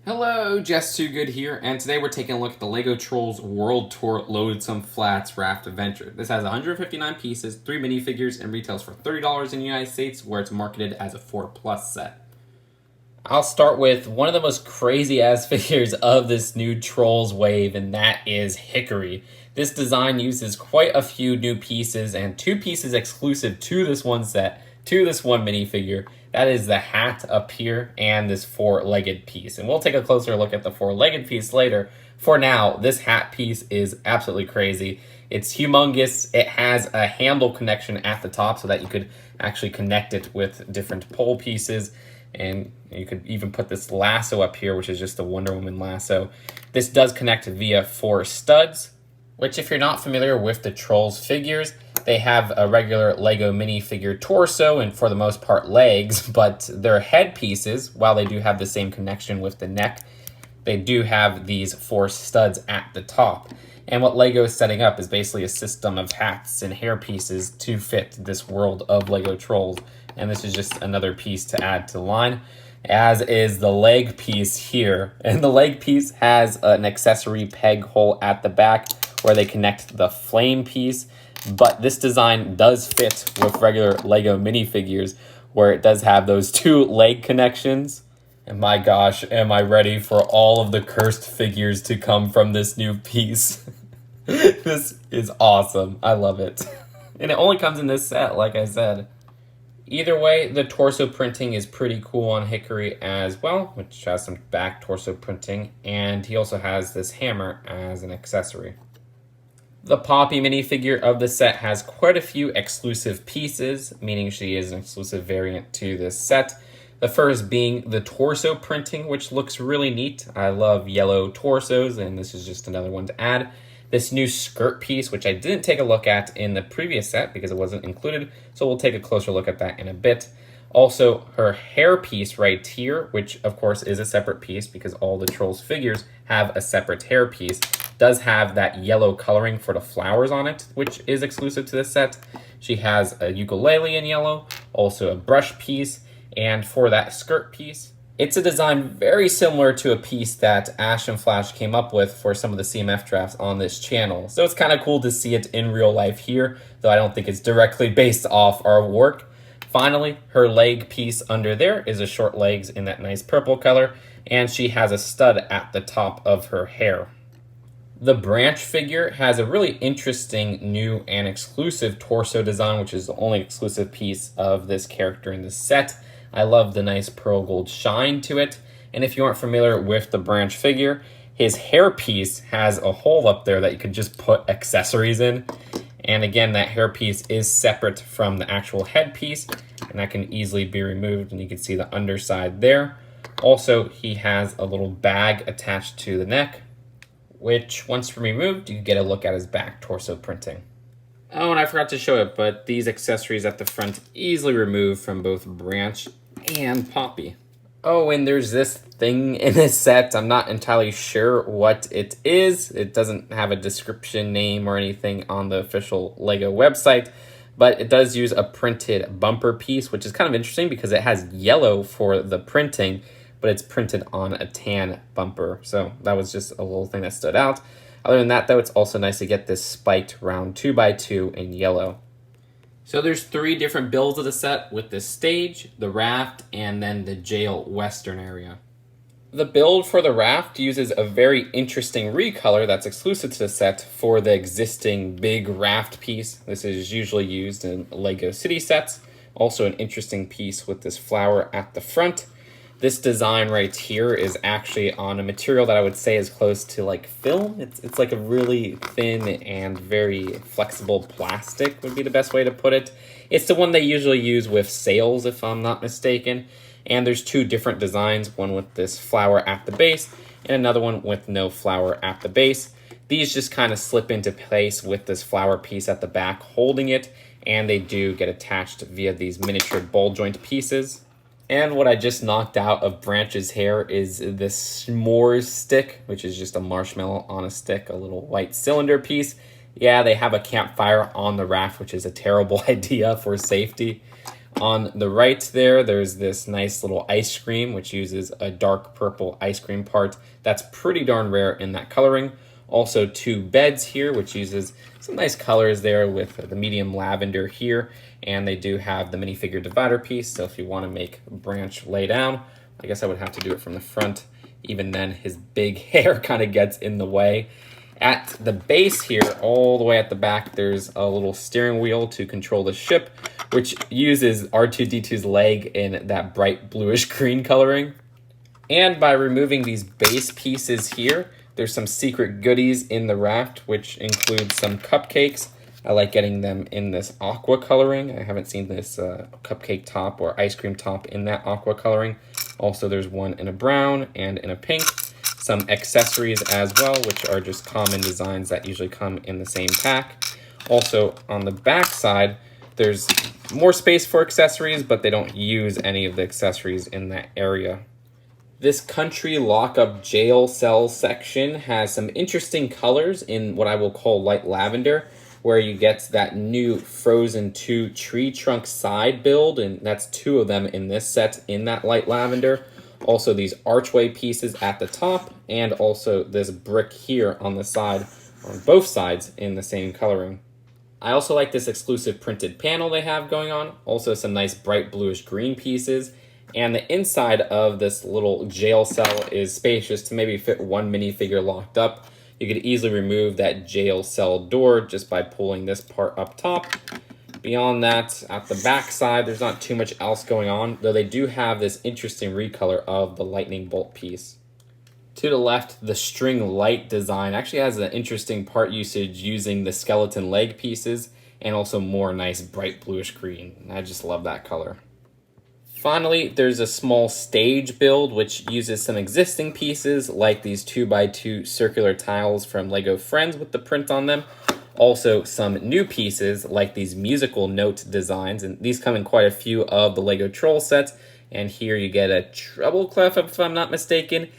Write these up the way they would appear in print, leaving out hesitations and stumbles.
Hello, Jess Too Good here, and today we're taking a look at the LEGO Trolls World Tour Lonesome Flats Raft Adventure. This has 159 pieces, 3 minifigures, and retails for $30 in the United States, where it's marketed as a 4+ set. I'll start with one of the most crazy ass figures of this new Trolls wave, and that is Hickory. This design uses quite a few new pieces and 2 pieces exclusive to this one set, to this one minifigure. That is the hat up here and this 4-legged piece. And we'll take a closer look at the 4-legged piece later. For now, this hat piece is absolutely crazy. It's humongous. It has a handle connection at the top so that you could actually connect it with different pole pieces. And you could even put this lasso up here, which is just a Wonder Woman lasso. This does connect via 4 studs, which if you're not familiar with the Trolls figures, they have a regular LEGO minifigure torso and for the most part legs, but their head pieces, while they do have the same connection with the neck, they do have these 4 studs at the top. And what LEGO is setting up is basically a system of hats and hair pieces to fit this world of LEGO Trolls. And this is just another piece to add to the line, as is the leg piece here. And the leg piece has an accessory peg hole at the back where they connect the flame piece. But this design does fit with regular LEGO minifigures where it does have those 2 leg connections. And my gosh, am I ready for all of the cursed figures to come from this new piece. This is awesome. I love it. And it only comes in this set, like I said. Either way, the torso printing is pretty cool on Hickory as well, which has some back torso printing. And he also has this hammer as an accessory. The Poppy minifigure of the set has quite a few exclusive pieces, meaning she is an exclusive variant to this set. The first being the torso printing, which looks really neat. I love yellow torsos, and this is just another one to add. This new skirt piece, which I didn't take a look at in the previous set because it wasn't included, so we'll take a closer look at that in a bit. Also, her hair piece right here, which of course is a separate piece because all the Trolls figures have a separate hair piece, does have that yellow coloring for the flowers on it, which is exclusive to this set. She has a ukulele in yellow, also a brush piece, and for that skirt piece, it's a design very similar to a piece that Ash and Flash came up with for some of the CMF drafts on this channel. So it's kind of cool to see it in real life here, though I don't think it's directly based off our work. Finally, her leg piece under there is a short legs in that nice purple color, and she has a stud at the top of her hair. The branch figure has a really interesting new and exclusive torso design, which is the only exclusive piece of this character in this set. I love the nice pearl gold shine to it. And if you aren't familiar with the branch figure, his hair piece has a hole up there that you could just put accessories in. And again, that hair piece is separate from the actual head piece, and that can easily be removed, and you can see the underside there. Also, he has a little bag attached to the neck, which once removed, you get a look at his back torso printing. Oh, and I forgot to show it, but these accessories at the front easily removed from both Branch and Poppy. Oh, and there's this thing in this set. I'm not entirely sure what it is. It doesn't have a description name or anything on the official LEGO website, but it does use a printed bumper piece, which is kind of interesting because it has yellow for the printing, but it's printed on a tan bumper. So that was just a little thing that stood out. Other than that, though, it's also nice to get this spiked round 2x2 in yellow. So there's 3 different builds of the set with the stage, the raft, and then the jail western area. The build for the raft uses a very interesting recolor that's exclusive to the set for the existing big raft piece. This is usually used in LEGO City sets. Also an interesting piece with this flower at the front. This design right here is actually on a material that I would say is close to like film. It's like a really thin and very flexible plastic would be the best way to put it. It's the one they usually use with sails, if I'm not mistaken. And there's 2 different designs, one with this flower at the base and another one with no flower at the base. These just kind of slip into place with this flower piece at the back holding it, and they do get attached via these miniature ball joint pieces. And what I just knocked out of Branch's hair is this s'mores stick, which is just a marshmallow on a stick, a little white cylinder piece. Yeah, they have a campfire on the raft, which is a terrible idea for safety. On the right there's this nice little ice cream, which uses a dark purple ice cream part. That's pretty darn rare in that coloring. Also 2 beds here, which uses some nice colors there with the medium lavender here. And they do have the minifigure divider piece, so if you want to make Branch lay down, I guess I would have to do it from the front. Even then, his big hair kind of gets in the way. At the base here, all the way at the back, there's a little steering wheel to control the ship, which uses R2-D2's leg in that bright bluish green coloring. And by removing these base pieces here, there's some secret goodies in the raft, which includes some cupcakes. I like getting them in this aqua coloring. I haven't seen this cupcake top or ice cream top in that aqua coloring. Also, there's one in a brown and in a pink. Some accessories as well, which are just common designs that usually come in the same pack. Also, on the back side, there's more space for accessories, but they don't use any of the accessories in that area. This country lockup jail cell section has some interesting colors in what I will call light lavender, where you get that new Frozen 2 tree trunk side build, and that's 2 of them in this set in that light lavender. Also these archway pieces at the top, and also this brick here on the side, on both sides in the same coloring. I also like this exclusive printed panel they have going on. Also some nice bright bluish green pieces. And the inside of this little jail cell is spacious to maybe fit 1 minifigure locked up. You could easily remove that jail cell door just by pulling this part up top. Beyond that, at the back side, there's not too much else going on, though they do have this interesting recolor of the lightning bolt piece. To the left, the string light design actually has an interesting part usage using the skeleton leg pieces and also more nice bright bluish green. I just love that color. Finally, there's a small stage build which uses some existing pieces like these 2x2 circular tiles from Lego Friends with the print on them. Also some new pieces like these musical note designs, and these come in quite a few of the Lego Troll sets. And here you get a treble clef if I'm not mistaken,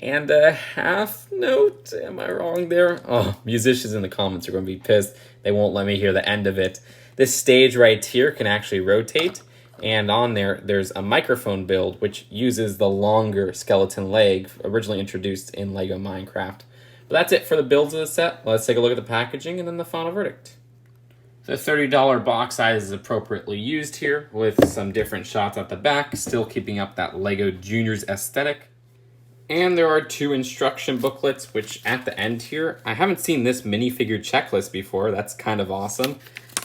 and a half note. Am I wrong there? Oh, musicians in the comments are going to be pissed. They won't let me hear the end of it. This stage right here can actually rotate. And on there's a microphone build, which uses the longer skeleton leg originally introduced in Lego Minecraft. But that's it for the builds of the set. Let's take a look at the packaging and then the final verdict. The $30 box size is appropriately used here with some different shots at the back, still keeping up that Lego Juniors aesthetic. And there are 2 instruction booklets, which at the end here, I haven't seen this minifigure checklist before. That's kind of awesome.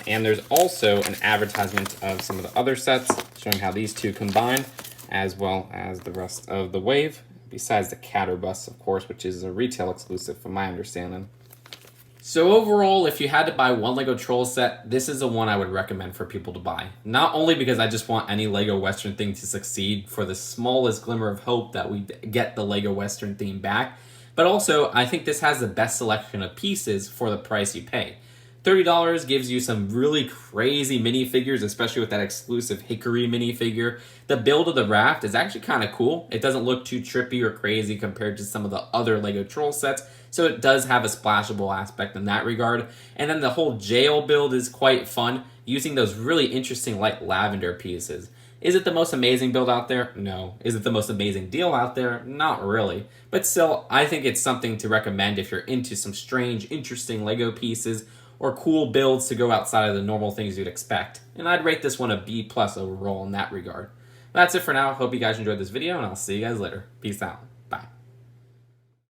And there's also an advertisement of some of the other sets showing how these 2 combine, as well as the rest of the wave, besides the Catterbus, of course, which is a retail exclusive from my understanding. So overall, if you had to buy one Lego Troll set, this is the one I would recommend for people to buy. Not only because I just want any Lego Western thing to succeed for the smallest glimmer of hope that we get the Lego Western theme back, but also I think this has the best selection of pieces for the price you pay. $30 gives you some really crazy minifigures, especially with that exclusive Hickory minifigure. The build of the raft is actually kind of cool. It doesn't look too trippy or crazy compared to some of the other Lego Troll sets, so it does have a splashable aspect in that regard. And then the whole jail build is quite fun, using those really interesting light lavender pieces. Is it the most amazing build out there? No. Is it the most amazing deal out there? Not really. But still, I think it's something to recommend if you're into some strange, interesting Lego pieces or cool builds to go outside of the normal things you'd expect. And I'd rate this one a B+ overall in that regard. That's it for now. Hope you guys enjoyed this video, and I'll see you guys later. Peace out.